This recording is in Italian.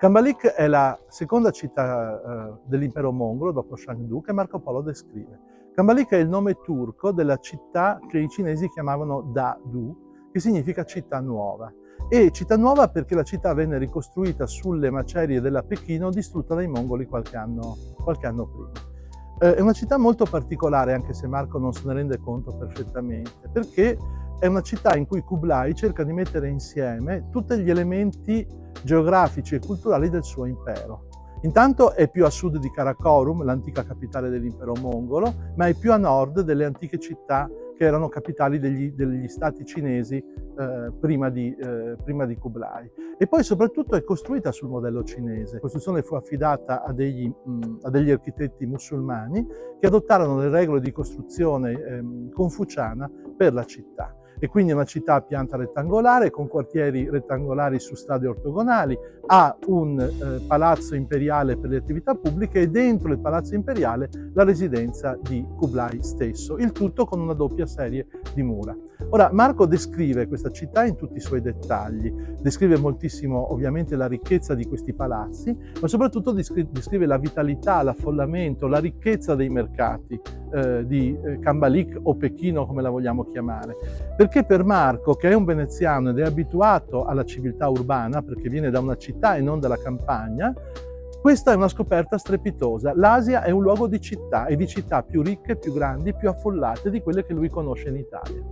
Cambalik è la seconda città dell'impero mongolo dopo Chengdu che Marco Polo descrive. Cambalik è il nome turco della città che i cinesi chiamavano Da-Du, che significa città nuova. E città nuova perché la città venne ricostruita sulle macerie della Pechino distrutta dai mongoli qualche anno prima. È una città molto particolare, anche se Marco non se ne rende conto perfettamente, perché è una città in cui Kublai cerca di mettere insieme tutti gli elementi geografici e culturali del suo impero. Intanto è più a sud di Karakorum, l'antica capitale dell'impero mongolo, ma è più a nord delle antiche città che erano capitali degli stati cinesi prima di Kublai. E poi soprattutto è costruita sul modello cinese. La costruzione fu affidata a degli architetti musulmani che adottarono le regole di costruzione confuciana per la città. E quindi è una città a pianta rettangolare, con quartieri rettangolari su strade ortogonali, ha un palazzo imperiale per le attività pubbliche e dentro il palazzo imperiale la residenza di Kublai stesso, il tutto con una doppia serie di mura. Ora, Marco descrive questa città in tutti i suoi dettagli, descrive moltissimo ovviamente la ricchezza di questi palazzi, ma soprattutto descrive la vitalità, l'affollamento, la ricchezza dei mercati di Cambalik o Pechino, come la vogliamo chiamare. Perché per Marco, che è un veneziano ed è abituato alla civiltà urbana, perché viene da una città e non dalla campagna, questa è una scoperta strepitosa. L'Asia è un luogo di città e di città più ricche, più grandi, più affollate di quelle che lui conosce in Italia.